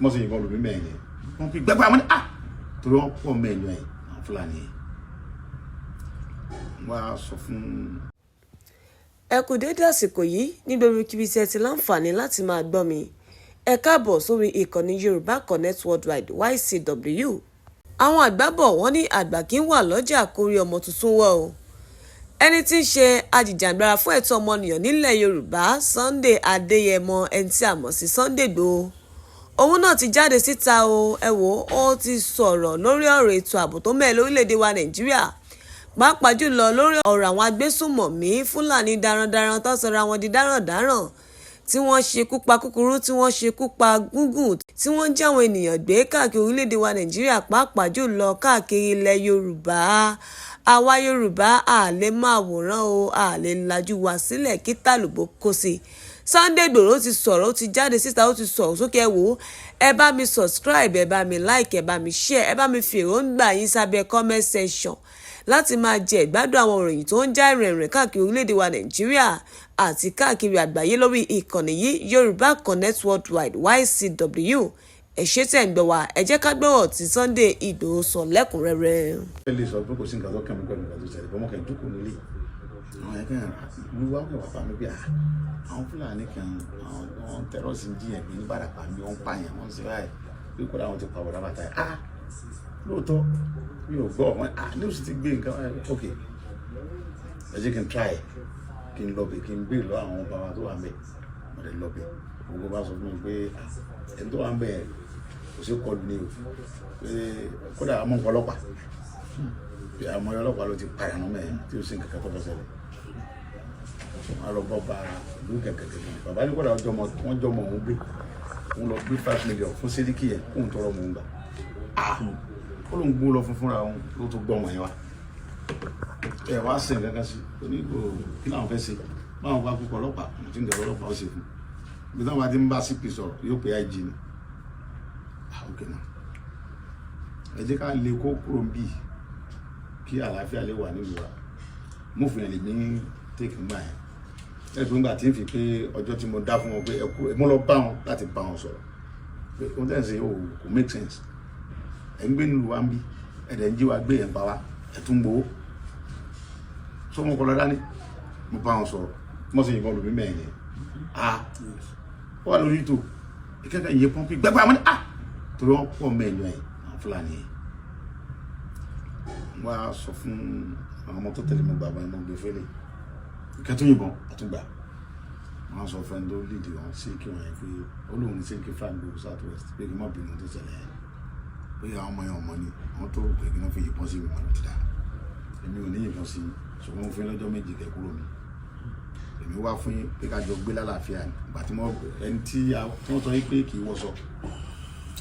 mo sì yìnbọn lù mí mẹ́rin yẹn wọ́n fi gbẹ́gbẹ́ àwọn torí wọ́n pọ̀ mẹ́rin yẹn àwọn Fúlàní yẹn wọ́n á sọ fún. ẹ kú dédé àsìkò yìí ní gbogbo kíbi tí ẹ ti láǹfààní láti máa gbọ́ mi ẹ káàbọ̀ sórí ìkànnì Yorùbá Connect Worldwide YCW. àwọn àgbà bọ̀ wọ́n ní àgbà kì í wà lọ́jà kórí ọmọ tuntun wọ̀ o. ẹni tí ń ṣe ajìjàgbara fún ẹ̀tọ́ ọmọnìyàn nílẹ̀ Yorùbá Sunday Adéyẹmọ ẹni tí a mọ̀ sí Sunday Igboho òun náà ti jáde síta o. ẹ wò ó ti sọ̀rọ̀ lórí ọ̀rọ̀ ètò ààbò tó mẹ́ẹ̀ lórílẹ̀‐èdè wa Nàìjíríà pàápàá jùlọ lórí ọ̀rọ̀ àwọn agbésùnmọ̀mí Fúlàní darandaran tó sọra wọn di darandaran tí wọ́n ṣekú pa kúkúrú tí wọ́n ṣekú pa gúngùn tí wọ́n ń jáwọn ènìyàn gbé káàkiri orílẹ̀-èdè wa Nàìjíríà pàápàá jùlọ káàkiri ilẹ̀ Yorùbá. àwa Yorùbá a lè máa wòran o a lè lajú wa sílẹ̀ kí tàlùbọ̀ kó sí. Sunday Igboho ti sọ̀rọ̀ ó ti jáde síta ó ti sọ̀rọ̀ sókè wò ẹ bá mi subscribe ẹ bá mi like ẹ bá mi share ẹ bá mi fi èròǹgbà yín sábẹ́ comment section láti máa jẹ ìgbádùn àwọn ìròyìn tó ń já ìrìnrìn káàkiri orílẹ̀-èdè wa Nàìjíríà àti káàkiri àgbáyé lórí ìkànnì yìí Yorùbá Connect Worldwide YCW. ẹ ṣé tẹ̀ ń gbọ́ wa ẹ jẹ́ ká gbọ́rọ̀ tí Sunday Igboho sọ lẹ́kùnrẹ́rẹ́. ẹ lè sọ pé kò sí nǹkan tó kàn mí pẹ̀lú nǹkan tó ṣẹlẹ̀ bọ́mọ kàn dúkùú nílé àwọn ẹ̀ka ìlú wa kò wá pa mí bí àwọn Fúlàní kan àwọn tẹ́rọ̀sì ń jiyàn gbé ní Ìbàràpá mi wọ́n ń pààyàn wọ́n ń ṣe báyìí pé kódà wọn ti pa ọ̀dà bàtà yìí lóòótọ́ mi ò gbọ́ wọn ní oṣù ti gbé nǹkan ok ẹ jẹ́ kí n try kí n lọ́bẹ̀ kí n béèrè lọ àwọn bàbá tó wà ń bẹ̀ mo lè lọ́bẹ̀ gbogbo bá sọ fún mi pé ẹni tó wà ń bẹ̀ kò sí kọlù ní o pé kódà àmọ́ nǹkan ọlọ́pàá pé àmọ́ ọlọ́pàá ló ti pààyàn náà mẹ́rin tí ó sì ń kẹ́kẹ́ tó fẹ́ ṣẹlẹ̀ wọn lọ bọ́ ba ìlú kẹ̀kẹ́ bàbá ní kódà wọ́n jọ mọ̀ òun gbé òun lọ gbé 5 million fún Sẹ́ríkì yẹn kóun tọrọ mọ̀ òun gbà ó ló ń gbó lọ fún fúnra òun ló tó gbọ́ wọn yẹn wá ẹ wá sẹ̀ gángan sí onígbò kí làwọn fẹ́ ṣe báwọn bá kúkọ ọlọ́pàá tí ń dẹ̀rọ ọlọ́pàá ó ṣe fún bí táwọn bá ti ń bá CP sọ̀rọ̀ yóò pé IG ni ok náà ẹ jẹ́ ká lè kó kúrò bí kí àlàáfíà lè wà nílùú wa mú fún yẹn lè ní take ń gbà yẹn ẹ tó ń gbà tí ń fi pé ọjọ́ tí mo dá fún wọn pé ẹ kú mo lọ bá wọn láti bá wọn sọ̀rọ̀ pé ó tẹ̀ ń ṣe kò make sense ẹ̀ ń gbé nílùú wa ń bí ẹ̀dẹ̀ ń jí wa gbé ẹ̀ ń bá wa ẹ̀ tún gbowó tó mọ̀ kọ́lọ́ dání mo bá wọn sọ̀rọ̀ mo sì yìnbọn lù mí mẹ́rin yẹn wà lórí ètò ìkẹ́kẹ́ ìyẹn pọ́ńpì gbẹ́gbẹ́ àwọn torí wọ́n pọ̀ mẹ́rin yẹn àwọn Fúlàní yẹn wọ́n á sọ fún àwọn ọmọ tó tẹ̀lé mi gbà wọn gbé fẹ́lẹ̀ ìkẹ́ tó yìnbọn àtúgbà wọ́n á sọ fún ẹni tó lead wọn sí kí wọ́n yẹn pé olóhùn ní sẹ́kì Fúlàní gbogbo South West pé kí n má bínú tó ṣẹlẹ̀ yẹn pé àwọn ọmọ yẹn ọmọ ni wọ́n tó rò pé kí wọ́n fi yìnbọn sí ìwọ̀n ló ti dá èmi ò ní yìnbọn sí ṣùgbọ́n mo fi lọ́jọ́ méjì kẹ́ kúrò mi èmi wá fún yín pé ká jọ gbé lálàáfíà ìgbà tí ẹni tí wọ́n sọ yín pé kì í wọ́sọ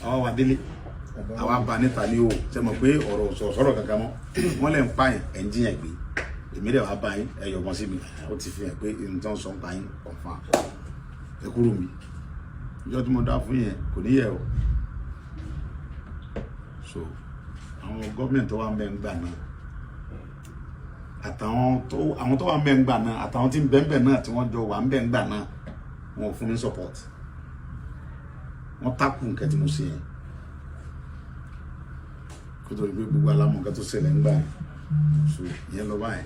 àwa wà délé àwa bá níta ní o ṣe mọ̀ pé ọ̀rọ̀ sọ̀rọ̀ kankan mọ́ wọ́n lè ń pààyàn ẹ̀ ń jiyàn gbé èmi dẹ̀ wá bá yín ẹ yọ̀bọ̀n sí mi ó ti fi hàn pé nǹkan sọ̀ ń pa yín ọ̀fà ẹ kúrò mi ìjọ tí mo dá fún yẹn kò ní yẹ o so àwọn gọ́ọ̀mẹ̀ntì tó wà ń bẹ ń gbà náà àtàwọn tó wà ń bẹ ń gbà náà àtàwọn tí ń bẹ ń bẹ náà tí wọ́n jọ wà ń bẹ ń gbà náà wọn ò fún ní support wọ́n tákù nǹkan tí mo ṣe yẹn kó tó rí pé gbogbo alámọ̀ nǹkan tó ṣẹlẹ̀ ń gbà yẹn so ìyẹn lọ báyìí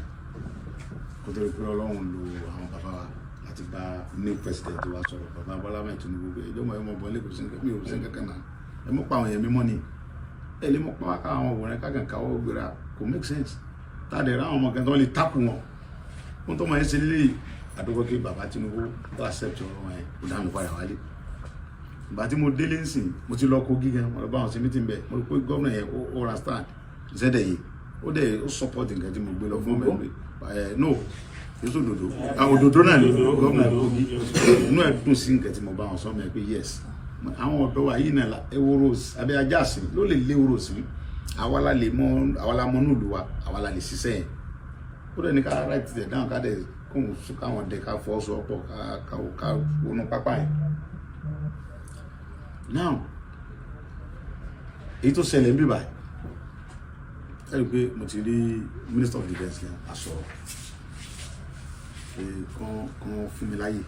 kó tó rí pé Ọlọ́run lo àwọn bàbá wa láti bá new president wa sọ̀rọ̀ bàbá Bọ́lá Ahmed Tinubu ìjọba ẹ̀mọ bọ̀ lẹ́kọ̀ọ́ sí mi ò sí kankan náà ẹ mọ̀ pa àwọn èèyàn mímọ́ ni ẹ lè mọ̀ pa wá káwọn òwúrẹ́ kákan káwọ́ gbéra kò make sense táàdé ráwọn ọmọ kan tó lè tákù wọn wọn tó máa ń ṣe lílé àdúgbò kí bàbá Tinubu tó accept ọ̀rọ̀ wọn yẹn kó dáhùn padà wálé ìgbà tí mo délé ń sìn mo ti lọ Kogi gan mo lọ bá wọn sí meeting bẹ́ẹ̀ mo rò pé gómìnà yẹn ó ra stand zẹ́dẹ̀ yìí ó dẹ̀ ó support nǹkan tí mo gbé lọ fún mẹ́rin no èso òdòdó àwọn òdòdó náà ni gómìnà Kogi inú ẹ̀ dùn sí nǹkan tí mo bá wọn sọ mẹ́ pé yes àwọn ọ̀dọ́ wa yìí náà ewúro abẹ́ ajá sí ló lè lé ewúro sí àwa la mọ nílùú wa àwa la lè ṣiṣẹ́ yẹn ó dẹ̀ ní ká right there down ká dẹ̀ kóhùn sún káwọn dẹ̀ ká fọ́ sọ pọ̀ ká wọnú pápá yẹn now èyí tó ṣẹlẹ̀ ń bí báyìí ẹ̀rí pé mo ti rí Minister of Defence yẹn àsọ̀rọ̀ pé kàn fún mi láyè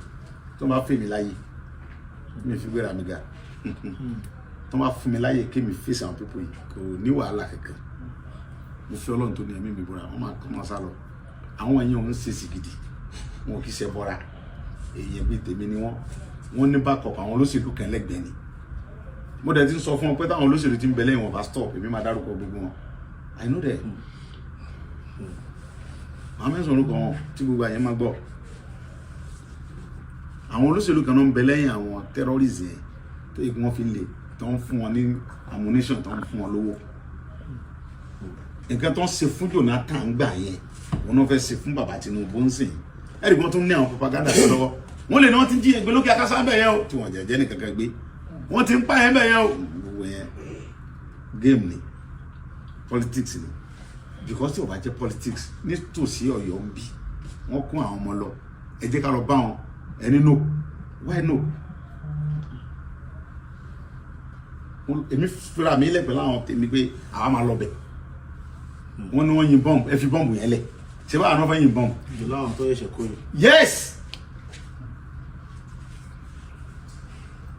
tó bá fẹ́ mi láyè mi fi gbéra mi ga tó wá fún mi láyè kí mi face àwọn people yìí kò ní wàhálà kankan mo fi Ọlọ́run tó ní ẹ̀mí mi búra wọ́n máa sá lọ àwọn èèyàn òun ṣe sí gidi wọn kì í ṣe bọ́ra èèyàn bíi tèmi ni wọ́n ní backup àwọn olóṣèlú kan lẹ́gbẹ̀ẹ́ ni mo dẹ̀ ti ń sọ fún wọn pé táwọn olóṣèlú ti ń bẹ lẹ́yìn wọn bá stop èmi máa dárúkọ gbogbo wọn I know that àwọn mẹ́sàn-án orúkọ wọn tí gbogbo àyẹ̀ máa gbọ́ àwọn olóṣèlú kan náà ń bẹ lẹ́yìn àwọn terrorists yẹn tó yẹ kí wọ́n fi lè tó ń fún wọn ní ammunition tó ń fún wọn lówó nǹkan tó ń ṣe fún Jonathan gbà yẹn wọn náà fẹ́ ṣe fún bàbá Tinubu ń sìn ẹ̀rí wọn tún ní àwọn propaganda tó lọ́wọ́ wọ́n lè ní wọ́n ti jí ẹgbẹ́ lókè akásá bẹ̀ yẹn o tí wọ́n jẹ́jẹ́ ní kankan gbé wọ́n ti ń pa yẹn bẹ̀ yẹn o gbogbo yẹn game ni politics ni because tí o bá jẹ́ politics nítòsí Ọ̀yọ́ ń bí wọ́n kún àwọn ọmọ lọ ẹ jẹ́ ká lọ bá wọn ẹni no why no èmi fúra mi lẹ́gbẹ̀ẹ́ láwọn tèmi pé àwa máa lọ bẹ̀ wọ́n ní wọ́n yin bọ́ǹbù ẹ fi bọ́ǹbù yẹn lẹ̀ ṣé báwa náà fẹ́ yin bọ́ǹbù. ìjọba àwọn tó yẹ ṣe kó yìí. yes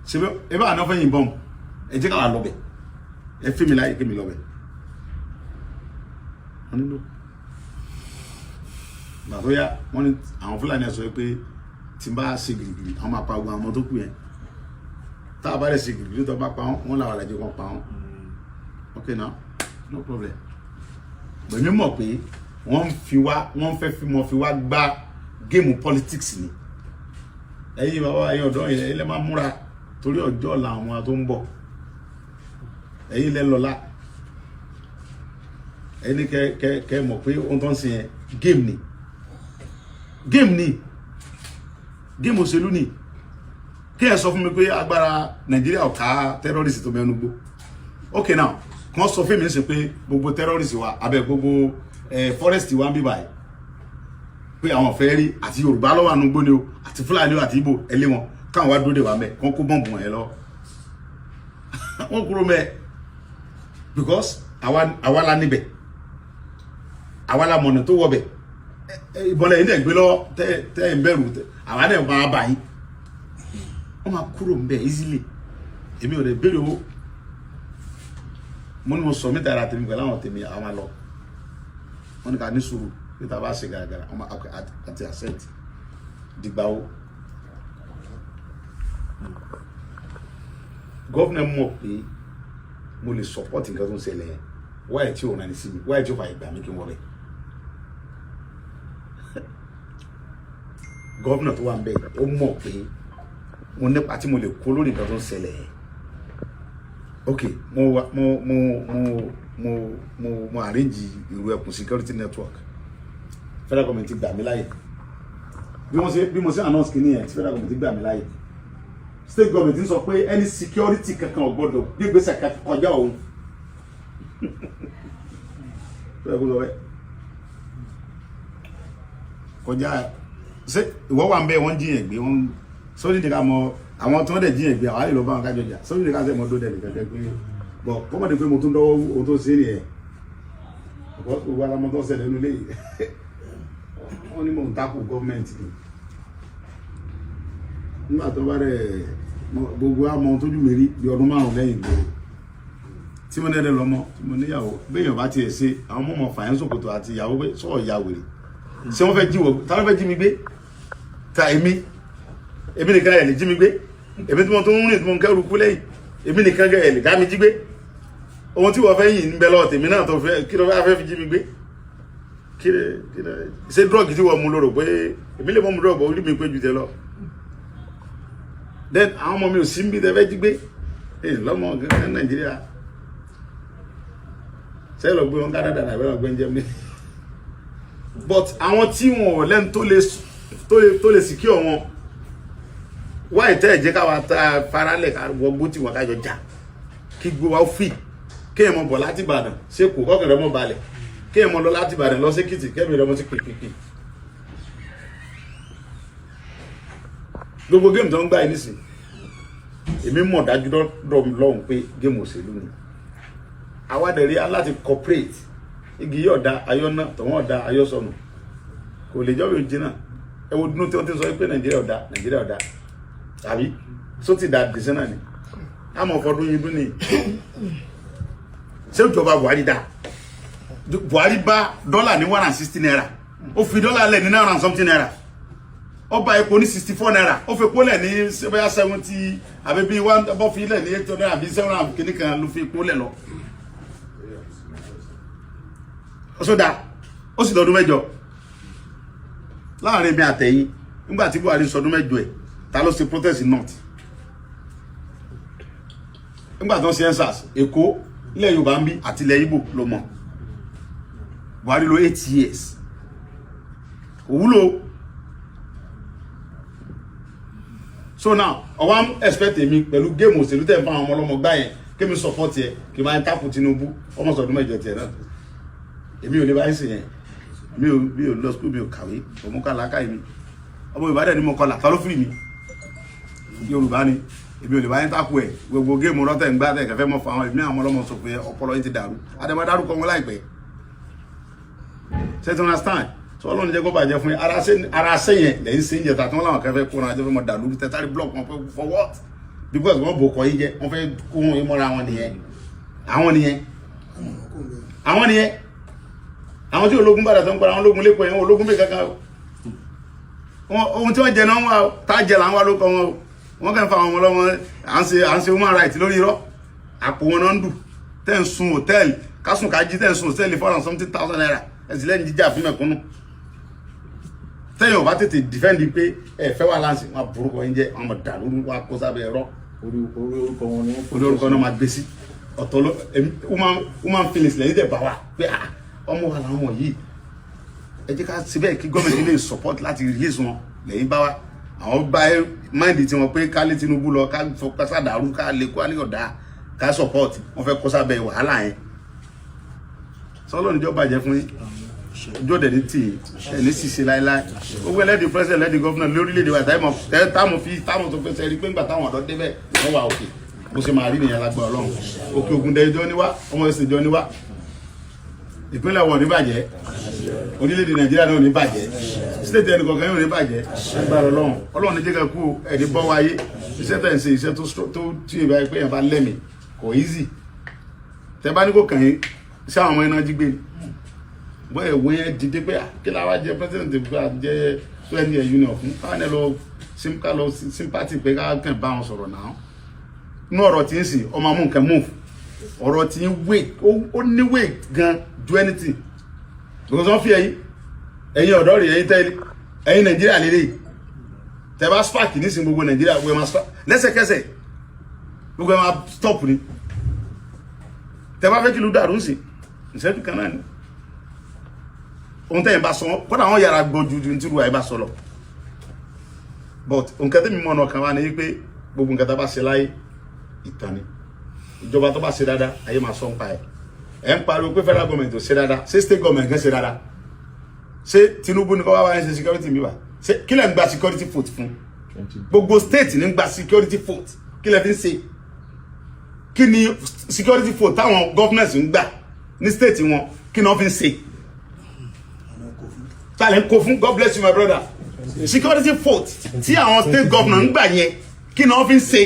ṣé ẹ báwa náà fẹ́ yin bọ́ǹbù ẹ jẹ́ káwa lọ bẹ̀ ẹ fi mi láyè kí mi lọ bẹ̀ wọ́n nílò gbà tó yá wọ́n ní àwọn Fúlàní ẹ̀ sọ pé tí n bá ṣe gìrìgìrì àwọn máa pa ogun àwọn ọmọ tó kù yẹn tá a bá rẹ̀ ṣe gìrìgìrì tó bá pa wọ́n làwọn àlàjì kan pa wọ́n ok now no problem gbẹ̀mí mọ̀ pé wọ́n fẹ́ fi mọ́ fi wá gbá géèmù politics ni ẹ̀yin bàbá ẹ̀yin ọ̀dọ́ yẹn ilẹ̀ máa múra torí ọjọ́ ọ̀la àwọn tó ń bọ̀ ẹ̀yin ilẹ̀ lọ́la ẹni kẹ mọ̀ pé ohun tó ń ṣe yẹn game ni game òṣèlú ni kí ẹ sọ fún mi pé agbára Nàìjíríà ò ká terrorist tó mẹ́nu gbó ok now kàn sọ fún mi ṣe pé gbogbo terrorist wa abẹ gbogbo forest wa ń bí báyìí pé àwọn fẹ́ rí àti Yorùbá lọ́wọ́ ànúgbó ni o àti Fúlàní o àti Ìgbò ẹlé wọn káwọn wá dúró dè wá mẹ́ kàn kó bọ́ǹbù wọn yẹn lọ wọ́n kúrò mẹ́ because àwa la níbẹ̀ àwa la mọ̀nà tó wọ̀ bẹ̀ ìbọ̀lẹ̀ yìí dẹ̀ gbé lọ tẹ́ ń bẹ̀rù àwa dẹ̀ máa bà yín wọ́n máa kúrò ń bẹ̀ easily èmi ò lè béèrè owó mo ní mo sọ mítà ara tèmi pẹ̀lú àwọn tèmi àwọn máa lọ wọ́n ní ká ní sùúrù níta bá ṣe gàràgàrà wọ́n máa àti accent dìgbà ó gọ́fìnà mọ̀ pé mo lè support nǹkan tó ń ṣẹlẹ̀ yẹn wáyé tí ò rán ní sí mi wáyé tí ó fà ìgbà mi kí n wọ́ bẹ̀ gọ́fìnà tó wà ń bẹ̀ ó mọ̀ pé mo nípa tí mo lè kó lórí nǹkan tó ń ṣẹlẹ̀ yẹn ok mo arrange ìlú ẹkùn security network federal government gbà mí láyè bí mo ṣe announce kìíní yẹn tí federal government gbà mí láyè state government ń sọ pé any security kankan ò gbọdọ̀ gbégbèsè kọjá òun kọjá ṣé ìwọ wà ń bẹ wọn jiyàn gbé wọn sórí ní ká mọ àwọn tí wọ́n dẹ̀ jiyàn gbé àwọn àlè lọ bá wọn kájọ jà sórí ní ká sẹ́ mọ́ tó dẹ̀ nìkan pé bọ̀ kọ́mọ̀dé pé mo tún dọ́wọ́ ohun tó ṣe nìyẹn gbogbo alamọ tó ṣẹlẹ̀ nílé yìí wọ́n ní mò ń takò gọ́ọ̀mẹ̀ntì nígbà tó bá rẹ̀ gbogbo àmọ́ tójú mi rí bí ọdún 5 lẹ́yìn gbòòrò tí mo dẹ́dẹ́ lọ́mọ tí mo níyàwó béèyàn bá tiẹ̀ ṣe àwọn mọ̀mọ́ fàyẹ́n sòkòtò àti ìyàwó pé sọ̀rọ̀ ìyá wèrè ṣé wọ́n fẹ́ jí wọ ta ló fẹ́ jí mi gbé ta èmi nìkan ẹ̀ lè jí mi gbé èmi tí mo tún ń rìn tí mo ń kẹ́rù kú lẹ́yìn èmi nìkan ẹ̀ lè dá mi jí gbé ohun tí wọ́n fẹ́ yìn ń bẹ lọ́wọ́ tèmi náà tó fẹ́ kí ló fẹ́ fi jí mi gbé kí ṣe drug tí wọ́n mú lóró pé èmi lè mọ́ mu drug orí mi pé ju tẹ lọ then àwọn ọmọ mi ò sí ń bí tẹ fẹ́ jí gbé lọ́mọ gẹ́gẹ́ Nàìjíríà ṣe lọ gbé wọn Canada náà ìwé ọgbẹ́ ń jẹ́ mi but àwọn tí wọn ò lẹ́nu tó lè secure wọn wá ìtẹ́ ẹ̀jẹ̀ káwa ta faralẹ̀ ká wọgbó tí wọn kájọ jà kí gbé wa fi kéèyàn mọ bọ̀ láti Ìbàdàn ṣé kò kọ́kẹ̀rẹ́ mọ́ balẹ̀ kéèyàn mọ lọ láti Ìbàdàn lọ sí Èkìtì kẹ́mi rẹ̀ mọ́ sí pèpèpè gbogbo géèmù tó ń gbá yìí nísìn èmi mọ̀ dájú lọ́hùn pé géèmù òṣèlú ni àwádẹ̀rí aláti cooperate igi yóò da ayọ́nà tọ̀wọ́n ọ̀dà ayọ́sọ̀nù kò lè jọ́ bí jìnnà ẹwọ dúnú tí wọ́n ti sọ pé Nàìjíríà ọ̀dà tàbí só ti dà dìsẹ́ náà ni àmọ́ fọdún yìí dún ní ṣé ìjọba Buhari dá Buhari bá dọ́là ní 160 naira ó fi dọ́là lẹ̀ ní 900 and something naira ó bá epo ní 64 naira ó fi epo lẹ̀ ní 70 àbí bí wọ́n bọ́ fi lẹ̀ ní 800 naira àbí 700 kìíní kan ló fi epo lẹ̀ lọ sódà ó sì lọ́dún mẹ́jọ láàrin mi àtẹ̀yìn nígbà tí Buhari sọdún mẹ́jọ ẹ̀ ta ló ṣe protest north nígbà tó ń ṣe ensars Èkó ilẹ̀ Yorùbá ń bí àti ilẹ̀ Ìgbò ló mọ̀ Buhari lò 8 years òwúlò so now ọwọ́n expect mi pẹ̀lú géèmù òṣèlú tẹ̀ ń bá àwọn ọmọ ọlọ́mọ gbá yẹn kémi support yẹ kí n máa ń tápù Tinubu ọmọ sọdún mẹ́jọ tiẹ̀ náà èmi ò lè báyìí sí yẹn mi ò lọ school mi ò kàwé òmùkà làákàyè mi ọmọ Ìbàdàn ni mo kọlà ta ló fìrì mi Yorùbá ni èmi ò lè báyìí tápù ẹ̀ gbogbo géèmù rọ́tẹ̀ ń gbá tẹ̀ kẹfẹ́ mọ́ fún àwọn èmi àwọn ọlọ́mọ sọ pé ọpọlọ yìí ti dàrú àdèmọ́ dárúkọ wọn láìpẹ́ ṣe ti understand so Ọlọ́run jẹ́ kó bàjẹ́ fún yín ara sẹ́yìn lẹ́yìn sí ìjẹta tí wọ́n láwọn kẹfẹ́ kó náà jẹ́ fẹ́ mọ́ dàlú tẹ́tàrí block wọn fẹ́ for what because wọ́n bò kọ́ yín jẹ́ wọ́n fẹ́ kó wọn yín mọ́ra wọn nìyẹn àwọn tí ológun bàdà tó ń para àwọn ológun lẹ́kọ̀ọ́ yẹn ológun bí kankan ohun tí wọ́n jẹ náà wà tá jẹ là ń wá lóko wọn wọ́n kàn fa àwọn ọmọ lọ́wọ́ à ń ṣe human rights lórí irọ́ àpò wọn náà ń dù tẹ́ ń sun hòtẹ́ẹ̀lì kásùn kájí tẹ́ ń sun hòtẹ́ẹ̀lì 400,000 naira ẹ̀sìn lẹ́yìn jíjà fún mẹ̀kúnnù tẹ́yìn ọba tètè defend pé ẹ fẹ́ wà láǹsì wọn burúkọ yín jẹ́ ọmọ dàrú wa kó sábẹ́ ẹ̀rọ orí orúkọ náà máa gbé sí ọ̀tọ̀ ló human feelings lẹ́yìn tẹ̀ bá wa pé ọmọ wa làwọn ọmọ yìí ẹ jẹ́ ká síbẹ̀ kí gọ́ọ̀mẹ̀ntì lè support láti release wọn lẹ́yìn bá wa àwọn bá mind tí wọn pé ká lé Tinubu lọ ká fọkásá dàrú ká lè kó àníyànjá ká support wọn fẹ́ kó sábẹ́ wàhálà yẹn sọlọ níjọ bàjẹ́ fún yín ọjọ́ dẹ̀ ní tì ẹni ṣiṣẹ́ láéláé gbogbo ẹlẹ́dì president ẹlẹ́dì gọ́fúnà lórílẹ̀‐èdè wa táwọn tó pèsè rí pé ńgbà táwọn ọ̀dọ́ débẹ̀ wọ́n wà òkè bó ṣe máa rí nìyẹn lágbára Ọlọ́run òkè ògùn dẹ ìjọ níwá ọmọ ẹsẹ̀ ìjọ níwá ìpínlẹ̀ wọn ò ní bàjẹ́ orílẹ̀‐èdè Nàìjíríà náà ò ní bàjẹ́ state ẹnì kọ̀ọ̀kan yóò ní bàjẹ́ lágbára Ọlọ́run ní jẹ́ka kú ẹ̀dí bọ́ wáyé iṣẹ́ tẹ̀ ń ṣe iṣẹ́ tó tí ìbá pé yẹn bá lẹ́mì kò easy tẹ bá ní kò kàn yín sí àwọn ọmọ iná jí gbé bọ́ ẹ̀wọ́ yẹn dìde pé kí la wá jẹ president bá jẹ 20 union fún káwọn ẹ lọ sympathy pé ká kàn bá wọn sọ̀rọ̀ náà inú ọ̀rọ̀ tí ń sìn ọmọ amú nǹkan move ọ̀rọ̀ tí ń weight ó ní weight gan do anything because wọ́n fi ẹ̀yin ọ̀dọ́ rẹ̀ ẹ̀yin Nàìjíríà lélẹ̀ tẹ bá spark nísìn gbogbo Nàìjíríà gbogbo ẹ̀ máa spark lẹ́sẹ̀kẹsẹ̀ gbogbo ẹ̀ máa stop ni tẹ bá fẹ́ kí ló dàrú sí ìṣẹ́jú kan náà ni ohun tẹ́yìn bá sọ kọ́dà wọ́n yára gbọ́ ju tí ruwa ẹ bá sọ lọ but nǹkan tẹ́mi mọ́ ọ̀nà kan wá ní pé gbogbo nǹkan tá bá ṣe láyé ìtàn ni ìjọba tó bá ṣe dáadáa ayé máa sọ ń pa ẹ̀ ń pariwo pé federal government ò ṣe dáadáa ṣé state government kan ṣe dáadáa ṣé Tinubu ní kọ́ wá wáyé ṣe security mi wá ṣé kí lẹ́ ń gba security vote fún gbogbo state ní ń gba security vote kí lẹ́ fi ń ṣe kí ni security vote táwọn governors ń gbà ní state wọn kí ni wọ́n fi ń ṣe tàlẹ́ kó fún God bless you my brother security vote tí àwọn state governor ń gbà yẹn kí ni wọ́n fi ń ṣe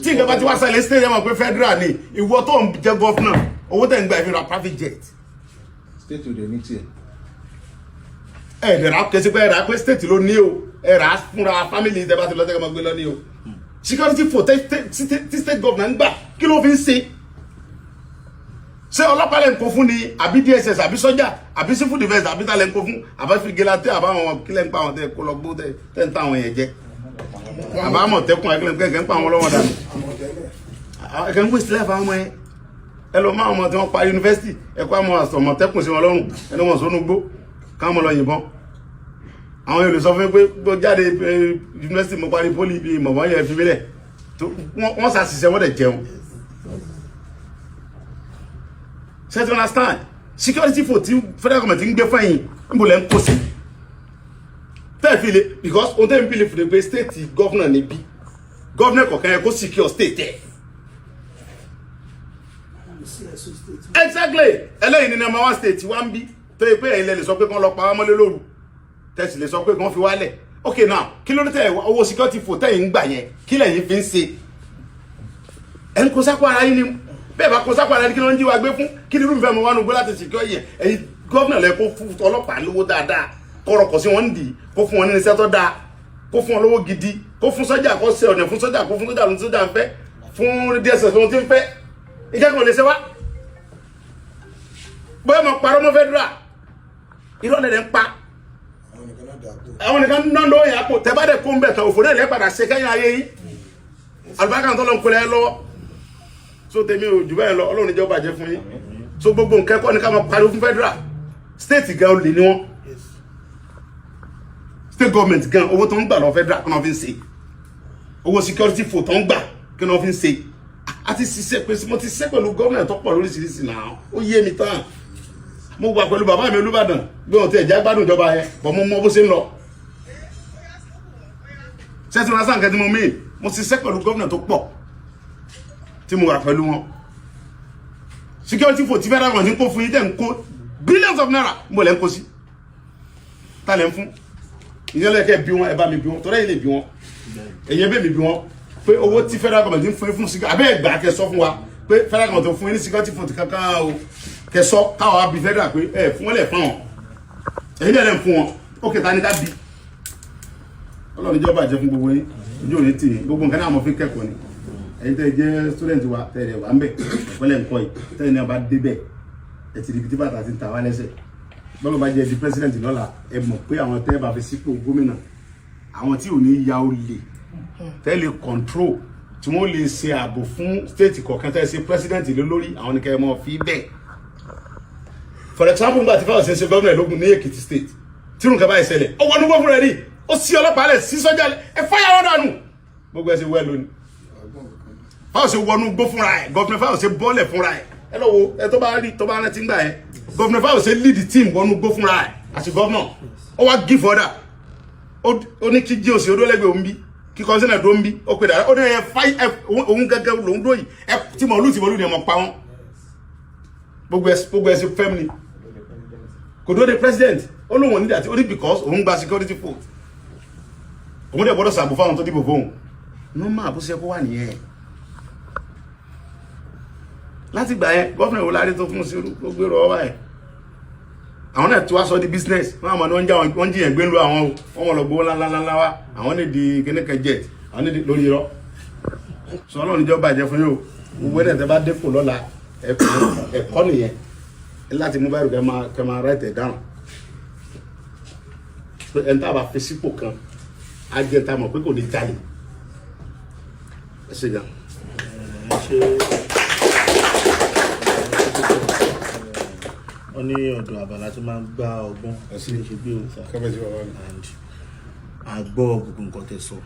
tí nǹkan bá ti wá ṣẹlẹ̀ state yẹn mọ̀ pé federal ni ìwọ tó ń jẹ́ governor owó tẹ̀ ń gbà ìfi ra private jet state ò dé ní tiẹ̀ ẹ̀ẹ́dẹ̀rà kẹsí pé ẹ̀rà pé state ló ní o ẹ̀rà fúnra family ìjẹba ti lọ́tẹ́ kọmọ gbé lọ ní o security vote tí state governor ń gbà kí ló fi ń ṣe ṣé ọlọ́pàá lẹ́ ń kó fún ni àbí DSS àbí sọ́jà àbí civil defence àbí tá lẹ́ ń kó fún àbá fìgélàtẹ́ àbáwọn kílẹ̀ ń pa àwọn tẹ́ kó lọ gbó tẹ́ ń ta àwọn yẹn jẹ àbámọ̀ tẹ́kùn àkílẹ̀ kẹ́kẹ́ ń pa àwọn lọ́wọ́ dànù ẹ̀kẹ́ ń gbé sílẹ̀ fáwọn ọmọ yẹn ẹ lọ máa ọmọ tí wọ́n pa yunifásitì ẹ̀kọ́ àwọn àmọ̀tẹ́kùn sí wọn lọ́rùn ẹni wọn sọ́nù gbó káwọn ọmọ lọ yìnbọn àwọn yóò lè sọ fún mi pé tó jáde yunifásitì mo parí pólì bíi mọ̀mọ́ yẹn fi mílẹ̀ wọ́n ṣàṣìṣẹ́ wọ́n dẹ̀ jẹun ṣe to understand security for tí federal government ń gbé fún ẹ̀yìn níbo lẹ́ ń kó sí tẹ́ẹ̀ fi le because ohun tẹ́ẹ̀ ń believe fún pé state governor níbí governor kọ̀ọ̀kan yẹn kó secure state ẹ̀ exactly ẹlẹ́yìn ní number 1 state wá ń bí tó yẹ pé ẹ̀yin lè sọ pé kán lọ pa wá mọ́lé lóru tẹ́sí lè sọ pé kán fi wálẹ̀ okay now kí ló dé tẹ̀ owó security for tẹ́yìn ń gbà yẹn kí lẹ́yìn fi ń ṣe ẹ̀ ń kó sápò ara yín ni bẹ́ẹ̀ bá kó sápò ara yín kí ló ń jí wa gbé fún kí ni irúfẹ́ mo wá nu gbé láti secure yẹn ẹ̀yin gọ́vnà lẹ kó fún ọlọ́pàá lówó dáadáa kọ́rọ̀ kọ̀ sí wọn dì kó fún wọn ní iṣẹ́ tó dáa kó fún wọn lówó gidi kó fún sọ́jà kó ṣe ọ̀nà fún sọ́jà kó fún sọ́jà lóun sọ́jà ń fẹ́ fún DSS lóun ti ń fẹ́ ìjẹ́ kò lè ṣe wá bóyá mo parọ́ mọ́ fẹ́dúrà irọ́ lẹ̀ ń pa àwọn nìkan náà ló yà pò tẹ́ bá dẹ̀ kó ń bẹ̀ tán òfò náà lẹ́ padà ṣe kẹ́yìn ayé yín àlùbáríkà tó lọ ń kólẹ̀ lọ́wọ́ so tèmi ò jù bẹ́ẹ̀ lọ Ọlọ́run ìjọba jẹ́ fún yín so gbogbo nǹkan kọ́ ni ká máa pariwo fún fẹ́dúrà state gan olè ni wọ́n state government gan owó tó ń gbà lọ fẹ́dúrà kí wọ́n fi ń ṣe owó security fò tó ń gbà kí wọ́n fi ń ṣe àti ṣiṣẹ́ pé mo ti ṣiṣẹ́ pẹ̀lú gọ́ọ̀mẹ̀ntì tó pọ̀ lóríṣiríṣi náà ó yé mi tán mo wà pẹ̀lú bàbá mi Olúbàdàn bí wọ́n ti ẹ̀já gbádùn ìjọba yẹn bọ̀ mo mọ bó ṣe ń lọ ṣẹ́tì wọn sáǹkẹ́ tí mo mí mo ti ṣiṣẹ́ pẹ̀lú gọ́ọ̀mẹ̀ntì tó pọ̀ tí mo wà pẹ̀lú wọn security fò tí federal government ń kó fún yín tẹ̀ ń kó billions of naira mo lẹ́ ń kó sí ta lẹ́ ń fún ìyẹn bí wọn ẹ bá mi bí wọn tọ́lá yìí lè bí wọn èyí bẹ́ẹ̀ mi bí wọn pé owó tí federal government ń fún yín fún security abẹ́ ẹ̀gbà kẹ́ sọ fún wa pé federal government fún yín ní security fò tí kankan o kẹ́ sọ káwọn abi federal pé ẹ fún wọn lẹ̀ fún wọn èyí lẹ̀ ń fún wọn ó kẹta ní ká bí Ọlọ́run ìjọba jẹ́ fún gbogbo yín ojú òní tì yín gbogbo nǹkan náà mo fi kẹ́kọ̀ọ́ ni ẹ̀yin tẹ́ jẹ́ student wa tẹ́lẹ̀ wà ń bẹ̀ ọ̀pẹ́lẹ̀ ń kọ́ yìí tẹ́lẹ̀ náà bá débẹ̀ ẹ̀ ti rí ibi tí bàtà ti ń ta wá lẹ́sẹ̀ bọ́lá bá jẹ́ di president lọ́la ẹ mọ̀ pé àwọn tẹ́ bá fi sípò gómìnà àwọn tí ò ní ya olè tẹ́lẹ̀ control tí wọ́n lè ṣe ààbò fún state kọ̀ọ̀kan tẹ́ ṣe president lé lórí àwọn nìkan ẹ̀ mọ̀ fi bẹ́ẹ̀ for example nígbà tí fáwọn ṣe gómìnà lógun ní Èkìtì state tí nǹkan báyìí ṣẹlẹ̀ ó wọnú gbọ́ fúnra rí ó sí ọlọ́pàá lẹ̀ sí sọ́jà ẹ fáyà wọn dànù gbogbo ẹ ṣe wẹ́ lónìí fáwọn ṣe wọnú gbó fúnra ẹ̀ gọ́fìnà fáwọn ṣe bọ́ọ̀lẹ̀ fúnra ẹ̀ ẹ lọ wo ẹ tó bá rí tó bá rántí gbà ẹ gọ́fìnà fáwọn ṣe lead team wọnú gbó fúnra ẹ̀ àti gọ́fìnà ó wá give order ó ní kí jí òsì odólẹ́gbẹ̀ẹ́ òun bí kí kọ́ńsínà tó ń bí ó pè dára ó ní ẹ fáì ẹ òun gẹ́gẹ́ lòún dóyìí ẹ tí mọ̀lú ni ẹ mọ̀ pa wọn gbogbo ẹ ṣe fẹ́ mi kò dó de president ó lóun ò ní dàtí ó ní because òun gba security vote òun dẹ̀ gbọ́dọ̀ sàbò fáwọn tó dìbò fóun normal àbúṣe kó wà nìyẹn láti gbà yẹn gọ́fìnà wo lárí tó fún sí ó gbèrò ọwọ́ ẹ̀ àwọn náà tí wá sọ di business wọ́n àmọ́ ní wọ́n jiyàn gbé ń lo àwọn ọmọ lọ gbówó ńláńláńlá wá àwọn ní di kíníkà jet àwọn ní di lórí irọ́ sọ ọlọ́run níjọ́ bàjẹ́ fún yóò gbogbo ẹ̀ tẹ́ bá dépò lọ́la ẹ̀kọ́ nìyẹn láti mú báyìí kẹ́ máa write it down pé ẹni tá a bá fi sípò kan á jẹ́ tá a mọ̀ pé kò ní jalè ẹ ṣe gan. wọ́n ní ọ̀dọ̀ àbàlá tó máa ń gbá ọgbọ́n sí ṣe gbé òòsà and àgbọ̀ gbogbo nǹkan tẹ́ sọ